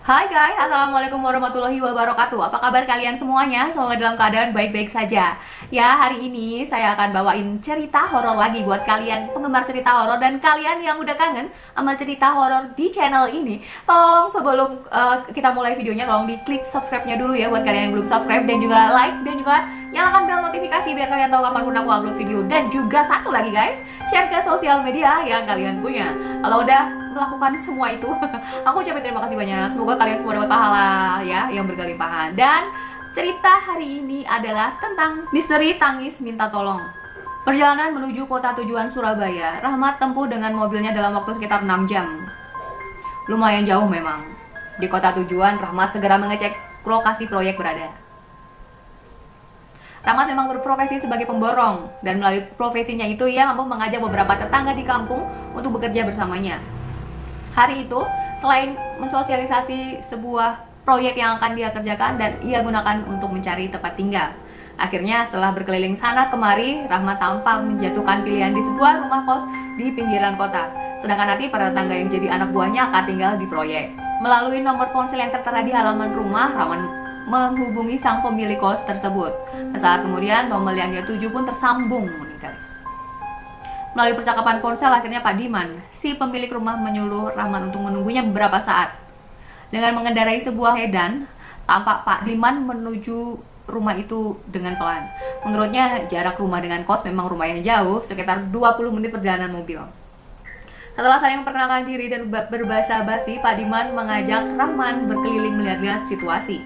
Hai guys, assalamualaikum warahmatullahi wabarakatuh. Apa kabar kalian semuanya? Semoga dalam keadaan baik-baik saja. Ya, hari ini saya akan bawain cerita horor lagi buat kalian penggemar cerita horor dan kalian yang udah kangen sama cerita horor di channel ini. Tolong sebelum kita mulai videonya, tolong diklik subscribe-nya dulu ya buat kalian yang belum subscribe, dan juga like dan juga nyalakan bel notifikasi biar kalian tahu kapan pun aku upload video. Dan juga satu lagi guys, share ke sosial media yang kalian punya. Kalau udah melakukan semua itu, aku ucapin terima kasih banyak. Semoga kalian semua dapat pahala ya yang berkelimpahan. Dan cerita hari ini adalah tentang misteri tangis minta tolong. Perjalanan menuju kota tujuan Surabaya, Rahmat tempuh dengan mobilnya dalam waktu sekitar 6 jam. Lumayan jauh memang. Di kota tujuan, Rahmat segera mengecek lokasi proyek berada. Rahmat memang berprofesi sebagai pemborong, dan melalui profesinya itu ia mampu mengajak beberapa tetangga di kampung untuk bekerja bersamanya. Hari itu, selain mensosialisasi sebuah proyek yang akan dia kerjakan dan ia gunakan untuk mencari tempat tinggal. Akhirnya setelah berkeliling sana kemari, Rahmat tampak menjatuhkan pilihan di sebuah rumah kos di pinggiran kota. Sedangkan nanti para tetangga yang jadi anak buahnya akan tinggal di proyek. Melalui nomor ponsel yang tertera di halaman rumah, Rahmat menghubungi sang pemilik kos tersebut. Sesaat kemudian, nomor yang dia tuju pun tersambung nih guys. Melalui percakapan ponsel, akhirnya Pak Diman, si pemilik rumah, menyuruh Rahmat untuk menunggunya beberapa saat. Dengan mengendarai sebuah sedan, tampak Pak Diman menuju rumah itu dengan pelan. Menurutnya, jarak rumah dengan kos memang lumayan jauh, sekitar 20 menit perjalanan mobil. Setelah saling memperkenalkan diri dan berbahasa basi, Pak Diman mengajak Rahmat berkeliling melihat-lihat situasi.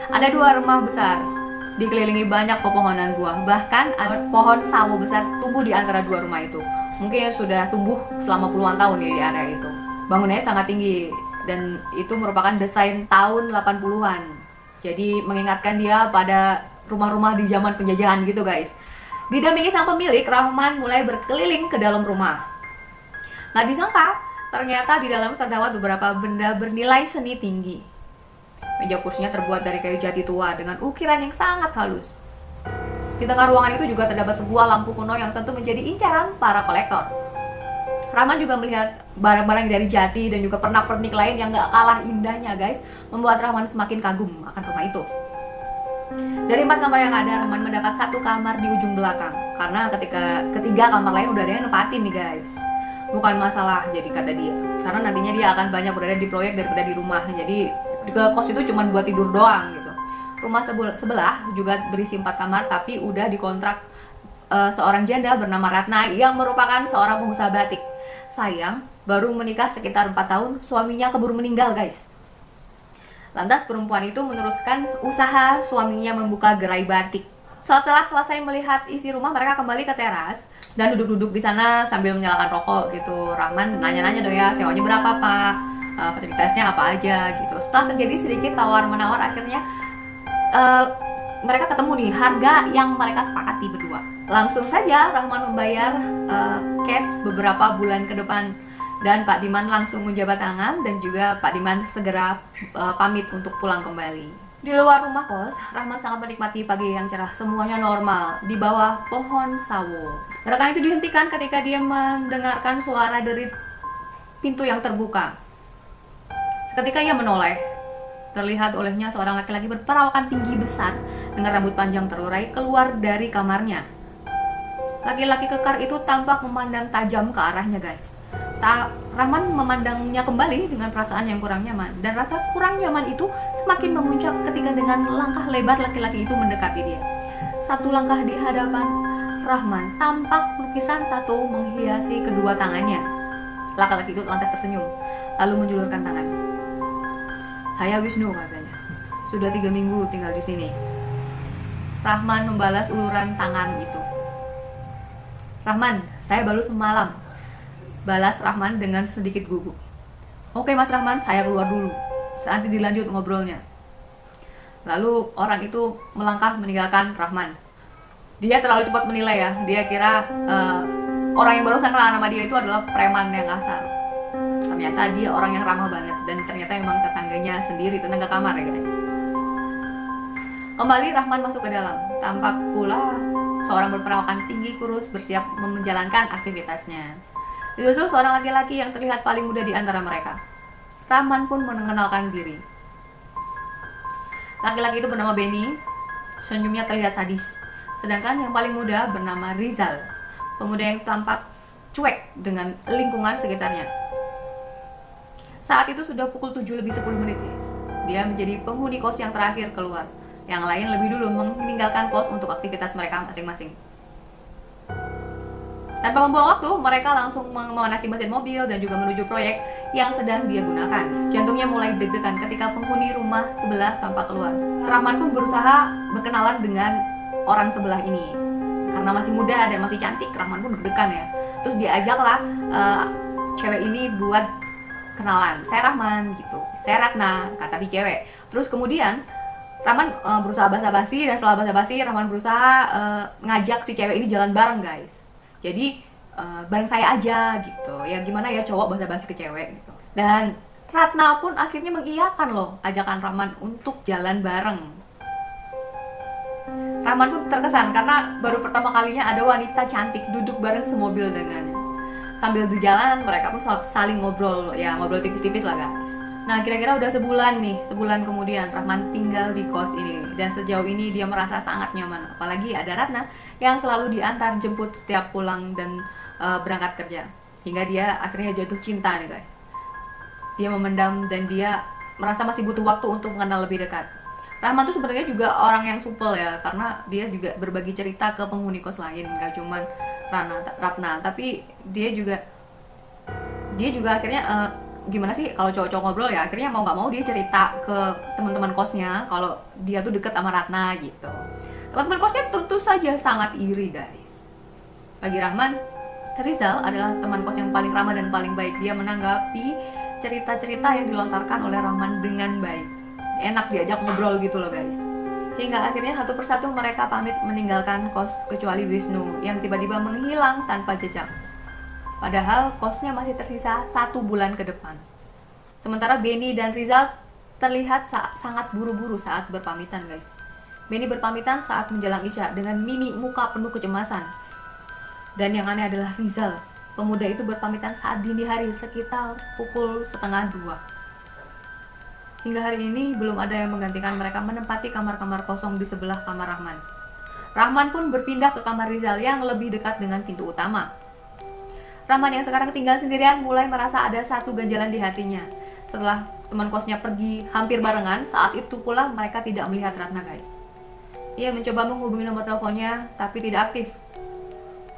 Ada dua rumah besar, dikelilingi banyak pepohonan buah, bahkan ada pohon sawo besar tumbuh di antara dua rumah itu. Mungkin sudah tumbuh selama puluhan tahun ya di area itu. Bangunannya sangat tinggi dan itu merupakan desain tahun 80-an. Jadi mengingatkan dia pada rumah-rumah di zaman penjajahan gitu guys. Didampingi sang pemilik, Rahmat mulai berkeliling ke dalam rumah. Nggak disangka, ternyata di dalam terdapat beberapa benda bernilai seni tinggi. Meja kursinya terbuat dari kayu jati tua dengan ukiran yang sangat halus. Di tengah ruangan itu juga terdapat sebuah lampu kuno yang tentu menjadi incaran para kolektor. Rahmat juga melihat barang-barang dari jati dan juga pernak-pernik lain yang gak kalah indahnya guys, membuat Rahmat semakin kagum akan rumah itu. Dari 4 kamar yang ada, Rahmat mendapat satu kamar di ujung belakang, karena ketiga kamar lain udah ada yang nempatin nih guys. Bukan masalah jadi kata dia, karena nantinya dia akan banyak berada di proyek daripada di rumah. Jadi ke kos itu cuma buat tidur doang gitu. Rumah sebelah juga berisi 4 kamar, tapi udah dikontrak seorang janda bernama Ratna yang merupakan seorang pengusaha batik. Sayang, baru menikah sekitar 4 tahun, suaminya keburu meninggal guys. Lantas perempuan itu meneruskan usaha suaminya membuka gerai batik. Setelah selesai melihat isi rumah, mereka kembali ke teras dan duduk-duduk di sana sambil menyalakan rokok gitu. Rahmat nanya-nanya dong ya, sewanya berapa pak? Fasilitasnya apa aja gitu. Setelah terjadi sedikit tawar-menawar, akhirnya mereka ketemu nih harga yang mereka sepakati berdua. Langsung saja Rahmat membayar cash beberapa bulan ke depan, dan Pak Diman langsung menjabat tangan, dan juga Pak Diman segera pamit untuk pulang kembali. Di luar rumah kos, Rahmat sangat menikmati pagi yang cerah. Semuanya normal di bawah pohon sawo. Gerakan itu dihentikan ketika dia mendengarkan suara dari pintu yang terbuka. Ketika ia menoleh, terlihat olehnya seorang laki-laki berperawakan tinggi besar dengan rambut panjang terurai keluar dari kamarnya. Laki-laki kekar itu tampak memandang tajam ke arahnya guys. Rahmat memandangnya kembali dengan perasaan yang kurang nyaman, dan rasa kurang nyaman itu semakin memuncak ketika dengan langkah lebar laki-laki itu mendekati dia. Satu langkah di hadapan Rahmat, tampak lukisan tato menghiasi kedua tangannya. Laki-laki itu lantas tersenyum, lalu menjulurkan tangan. Saya Wisnu katanya. Sudah 3 minggu tinggal di sini. Rahmat membalas uluran tangan itu. Rahman, saya baru semalam. Balas Rahman dengan sedikit gugup. Oke Mas Rahman, saya keluar dulu. Nanti dilanjut ngobrolnya. Lalu orang itu melangkah meninggalkan Rahman. Dia terlalu cepat menilai ya. Dia kira orang yang barusan kenal nama dia itu adalah preman yang kasar. Ternyata dia orang yang ramah banget, dan ternyata memang tetangganya sendiri, tetangga kamar ya guys. Kembali Rahman masuk ke dalam. Tampak pula seorang berperawakan tinggi kurus bersiap menjalankan aktivitasnya. Disusul seorang laki-laki yang terlihat paling muda di antara mereka. Rahman pun mengenalkan diri. Laki-laki itu bernama Benny, senyumnya terlihat sadis. Sedangkan yang paling muda bernama Rizal, pemuda yang tampak cuek dengan lingkungan sekitarnya. Saat itu sudah pukul 7 lebih 10 menit guys. Dia menjadi penghuni kos yang terakhir keluar. Yang lain lebih dulu meninggalkan kos untuk aktivitas mereka masing-masing. Tanpa membuang waktu, mereka langsung memanasi mesin mobil dan juga menuju proyek yang sedang dia gunakan. Jantungnya mulai deg-degan ketika penghuni rumah sebelah tampak keluar. Rahman pun berusaha berkenalan dengan orang sebelah ini. Karena masih muda dan masih cantik, Rahman pun deg-degan ya. Terus diajaklah cewek ini buat kenalan. Saya Rahman gitu. Saya Ratna, kata si cewek. Terus kemudian Rahman berusaha basa-basi, dan setelah basa-basi Rahman berusaha ngajak si cewek ini jalan bareng guys. Jadi bareng saya aja gitu. Ya gimana ya cowok basa-basi ke cewek gitu. Dan Ratna pun akhirnya mengiyakan loh ajakan Rahman untuk jalan bareng. Rahman pun terkesan karena baru pertama kalinya ada wanita cantik duduk bareng semobil dengannya. Sambil di jalan mereka pun saling ngobrol, ya ngobrol tipis-tipis lah guys. Nah kira-kira udah sebulan kemudian Rahman tinggal di kos ini. Dan sejauh ini dia merasa sangat nyaman. Apalagi ada Ratna yang selalu diantar jemput setiap pulang dan berangkat kerja. Hingga dia akhirnya jatuh cinta nih guys. Dia memendam dan dia merasa masih butuh waktu untuk mengenal lebih dekat. Rahman tuh sebenarnya juga orang yang supel ya. Karena dia juga berbagi cerita ke penghuni kos lain. Gak cuman Ratna. Tapi dia juga akhirnya gimana sih kalau cowok-cowok ngobrol ya, akhirnya mau nggak mau dia cerita ke teman-teman kosnya kalau dia tuh deket sama Ratna gitu. Teman-teman kosnya tentu saja sangat iri guys. Bagi Rahman, Rizal adalah teman kos yang paling ramah dan paling baik. Dia menanggapi cerita-cerita yang dilontarkan oleh Rahman dengan baik. Enak diajak ngobrol gitu loh guys. Hingga akhirnya satu persatu mereka pamit meninggalkan kos kecuali Wisnu yang tiba-tiba menghilang tanpa jejak. Padahal kosnya masih tersisa 1 bulan ke depan. Sementara Benny dan Rizal terlihat sangat buru-buru saat berpamitan guys. Benny berpamitan saat menjelang Isya dengan mimi muka penuh kecemasan. Dan yang aneh adalah Rizal, pemuda itu berpamitan saat dini hari sekitar pukul 1:30. Hingga hari ini belum ada yang menggantikan mereka menempati kamar-kamar kosong di sebelah kamar Rahman. Rahman pun berpindah ke kamar Rizal yang lebih dekat dengan pintu utama. Rahman yang sekarang tinggal sendirian mulai merasa ada satu ganjalan di hatinya. Setelah teman kosnya pergi hampir barengan, saat itu pula mereka tidak melihat Ratna guys. Ia mencoba menghubungi nomor teleponnya, tapi tidak aktif.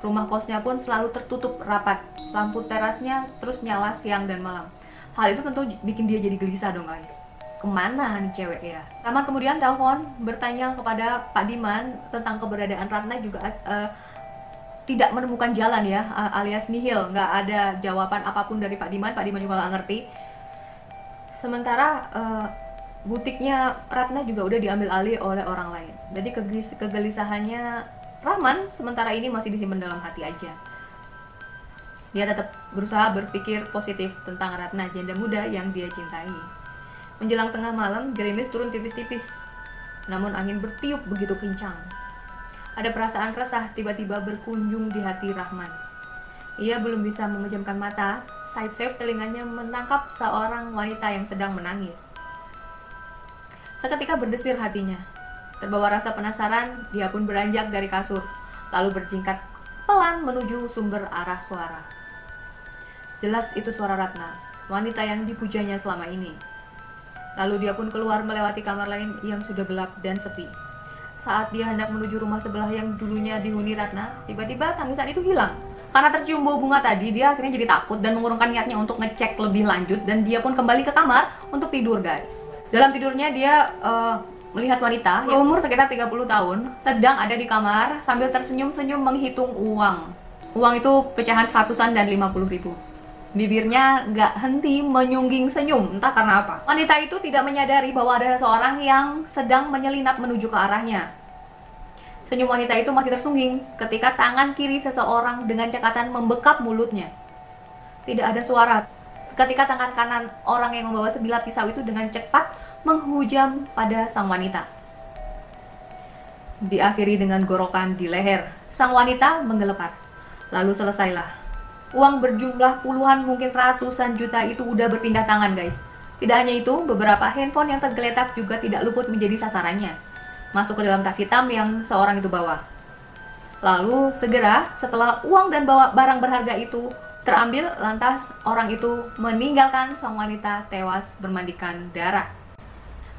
Rumah kosnya pun selalu tertutup rapat. Lampu terasnya terus nyala siang dan malam. Hal itu tentu bikin dia jadi gelisah dong guys. Kemana nih cewek ya? Rahman kemudian telepon bertanya kepada Pak Diman tentang keberadaan Ratna juga tidak menemukan jalan ya, alias nihil, nggak ada jawaban apapun dari Pak Diman juga nggak ngerti. Sementara butiknya Ratna juga udah diambil alih oleh orang lain. Jadi kegelisahannya Rahman sementara ini masih disimpan dalam hati aja. Dia tetap berusaha berpikir positif tentang Ratna, janda muda yang dia cintai. Menjelang tengah malam, gerimis turun tipis-tipis, namun angin bertiup begitu kencang. Ada perasaan resah tiba-tiba berkunjung di hati Rahman. Ia belum bisa memejamkan mata, sayup-sayup telinganya menangkap seorang wanita yang sedang menangis. Seketika berdesir hatinya. Terbawa rasa penasaran, dia pun beranjak dari kasur, lalu berjingkat pelan menuju sumber arah suara. Jelas itu suara Ratna, wanita yang dipujanya selama ini. Lalu dia pun keluar melewati kamar lain yang sudah gelap dan sepi. Saat dia hendak menuju rumah sebelah yang dulunya dihuni Ratna, tiba-tiba tangisan itu hilang. Karena tercium bau bunga tadi, dia akhirnya jadi takut dan mengurungkan niatnya untuk ngecek lebih lanjut. Dan dia pun kembali ke kamar untuk tidur guys. Dalam tidurnya dia melihat wanita yang umur sekitar 30 tahun sedang ada di kamar sambil tersenyum-senyum menghitung uang. Uang itu pecahan 100-an dan 50.000. Bibirnya nggak henti menyungging senyum, entah karena apa. Wanita itu tidak menyadari bahwa ada seseorang yang sedang menyelinap menuju ke arahnya. Senyum wanita itu masih tersungging ketika tangan kiri seseorang dengan cekatan membekap mulutnya. Tidak ada suara ketika tangan kanan orang yang membawa sebilah pisau itu dengan cepat menghujam pada sang wanita. Diakhiri dengan gorokan di leher. Sang wanita menggelepat. Lalu selesailah. Uang berjumlah puluhan mungkin ratusan juta itu udah berpindah tangan guys. Tidak hanya itu, beberapa handphone yang tergeletak juga tidak luput menjadi sasarannya, masuk ke dalam tas hitam yang seorang itu bawa. Lalu segera setelah uang dan bawa barang berharga itu terambil, lantas orang itu meninggalkan sang wanita tewas bermandikan darah.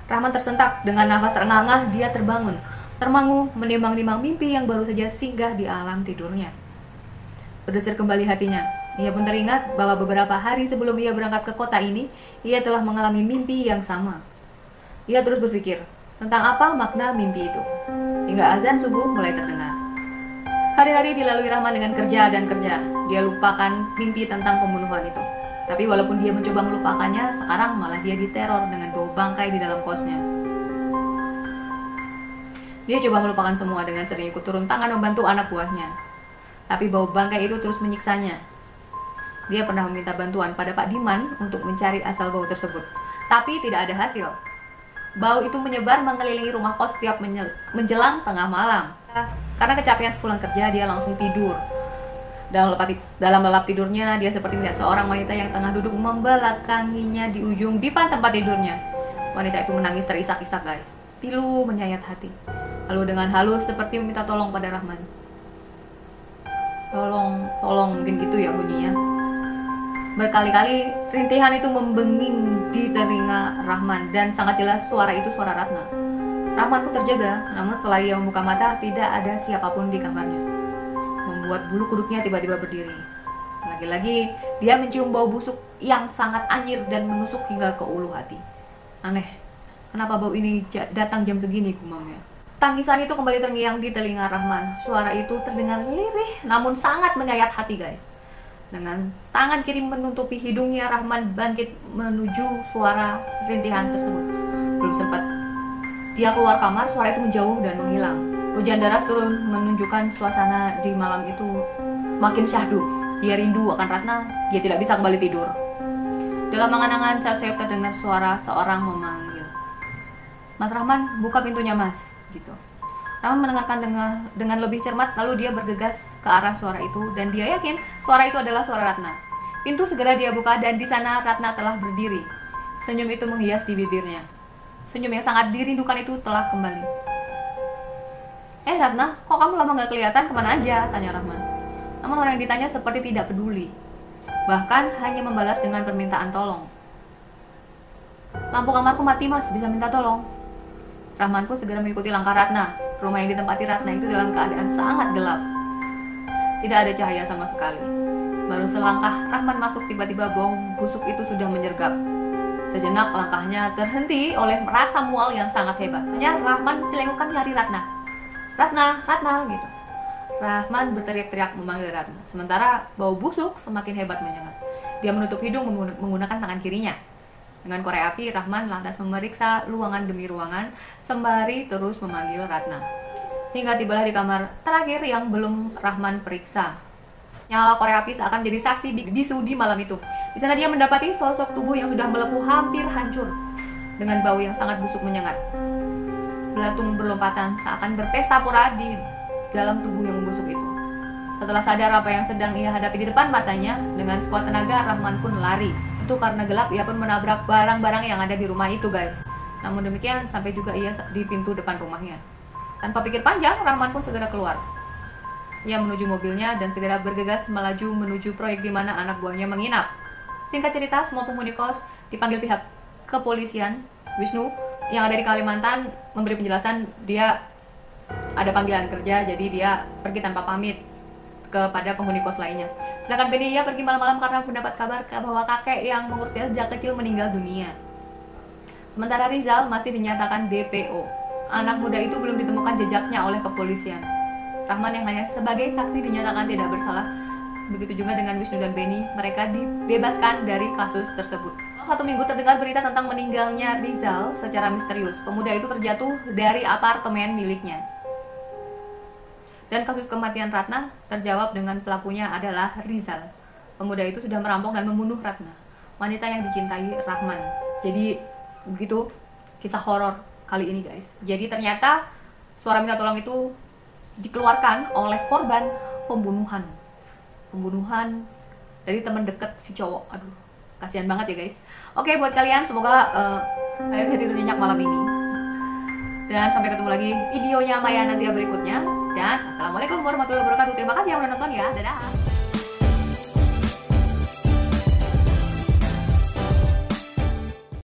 Rahman tersentak, dengan nafas terengah-engah dia terbangun, termangu menimbang-nimbang mimpi yang baru saja singgah di alam tidurnya. Berdesir kembali hatinya. Ia pun teringat bahwa beberapa hari sebelum ia berangkat ke kota ini, ia telah mengalami mimpi yang sama. Ia terus berpikir tentang apa makna mimpi itu, hingga azan subuh mulai terdengar. Hari-hari dilalui Rahman dengan kerja dan kerja. Dia lupakan mimpi tentang pembunuhan itu. Tapi walaupun dia mencoba melupakannya, sekarang malah dia diteror dengan bau bangkai di dalam kosnya. Dia coba melupakan semua dengan sering ikut turun tangan membantu anak buahnya. Tapi bau bangkai itu terus menyiksanya. Dia pernah meminta bantuan pada Pak Diman untuk mencari asal bau tersebut, tapi tidak ada hasil. Bau itu menyebar mengelilingi rumah kos setiap menjelang tengah malam. Karena kecapean sepulang kerja, dia langsung tidur. Dalam lelap tidurnya, dia seperti melihat seorang wanita yang tengah duduk membelakanginya di ujung dipan tempat tidurnya. Wanita itu menangis terisak-isak, guys. Pilu menyayat hati. Lalu dengan halus seperti meminta tolong pada Rahman. Tolong, mungkin gitu ya bunyinya. Berkali-kali rintihan itu membenging di telinga Rahman, dan sangat jelas suara itu suara Ratna. Rahman pun terjaga, namun setelah ia membuka mata, tidak ada siapapun di kamarnya, membuat bulu kuduknya tiba-tiba berdiri. Lagi-lagi dia mencium bau busuk yang sangat anyir dan menusuk hingga ke ulu hati. Aneh, kenapa bau ini datang jam segini, gumamnya. Tangisan itu kembali terngiang di telinga Rahman. Suara itu terdengar lirih namun sangat menyayat hati, guys. Dengan tangan kiri menutupi hidungnya, Rahman bangkit menuju suara rintihan tersebut. Belum sempat dia keluar kamar, suara itu menjauh dan menghilang. Hujan deras turun menunjukkan suasana di malam itu makin syahdu. Dia rindu akan Ratna, dia tidak bisa kembali tidur. Dalam angan-angan, sayup-sayup terdengar suara seorang memanggil. Mas Rahman, buka pintunya, Mas. Gitu. Rahman mendengarkan dengan lebih cermat, lalu dia bergegas ke arah suara itu, dan dia yakin suara itu adalah suara Ratna. Pintu segera dia buka, dan di sana Ratna telah berdiri. Senyum itu menghias di bibirnya. Senyum yang sangat dirindukan itu telah kembali. Ratna, kok kamu lama gak kelihatan, kemana aja? Tanya Rahman. Namun orang yang ditanya seperti tidak peduli, bahkan hanya membalas dengan permintaan tolong. Lampu kamarku mati, Mas, bisa minta tolong? Rahman pun segera mengikuti langkah Ratna. Rumah yang ditempati Ratna itu dalam keadaan sangat gelap. Tidak ada cahaya sama sekali. Baru selangkah Rahman masuk, tiba-tiba bau busuk itu sudah menyergap. Sejenak langkahnya terhenti oleh rasa mual yang sangat hebat. Hanya Rahman celengukkan nyari Ratna. Ratna, gitu. Rahman berteriak-teriak memanggil Ratna. Sementara bau busuk semakin hebat menyengat. Dia menutup hidung menggunakan tangan kirinya. Dengan korek api, Rahman lantas memeriksa ruangan demi ruangan, sembari terus memanggil Ratna. Hingga tibalah di kamar terakhir yang belum Rahman periksa. Nyala korek api seakan menjadi saksi bisu di malam itu. Di sana dia mendapati sosok tubuh yang sudah melepuh hampir hancur, dengan bau yang sangat busuk menyengat. Belatung berlompatan seakan berpesta pora di dalam tubuh yang busuk itu. Setelah sadar apa yang sedang ia hadapi di depan matanya, dengan sekuat tenaga Rahman pun lari. Itu karena gelap, ia pun menabrak barang-barang yang ada di rumah itu, guys. Namun demikian, sampai juga ia di pintu depan rumahnya. Tanpa pikir panjang, Rahman pun segera keluar. Ia menuju mobilnya dan segera bergegas melaju menuju proyek di mana anak buahnya menginap. Singkat cerita, semua penghuni kos dipanggil pihak kepolisian. Wisnu yang ada di Kalimantan memberi penjelasan dia ada panggilan kerja, jadi dia pergi tanpa pamit kepada penghuni kos lainnya. Sedangkan Benny ia pergi malam-malam karena mendapat kabar bahwa kakek yang mengurusnya sejak kecil meninggal dunia. Sementara Rizal masih dinyatakan DPO. Anak muda itu belum ditemukan jejaknya oleh kepolisian. Rahman yang hanya sebagai saksi dinyatakan tidak bersalah. Begitu juga dengan Wisnu dan Benny, mereka dibebaskan dari kasus tersebut. 1 minggu terdengar berita tentang meninggalnya Rizal secara misterius. Pemuda itu terjatuh dari apartemen miliknya. Dan kasus kematian Ratna terjawab dengan pelakunya adalah Rizal. Pemuda itu sudah merampok dan membunuh Ratna, wanita yang dicintai Rahman. Jadi begitu kisah horor kali ini, guys. Jadi ternyata suara minta tolong itu dikeluarkan oleh korban pembunuhan dari teman dekat si cowok. Aduh, Kasihan banget ya guys. Oke, buat kalian semoga kalian bisa tidur nyenyak malam ini. Dan sampai ketemu lagi videonya Maya nanti berikutnya. Dan assalamualaikum warahmatullahi wabarakatuh. Terima kasih yang udah nonton ya. Dadah.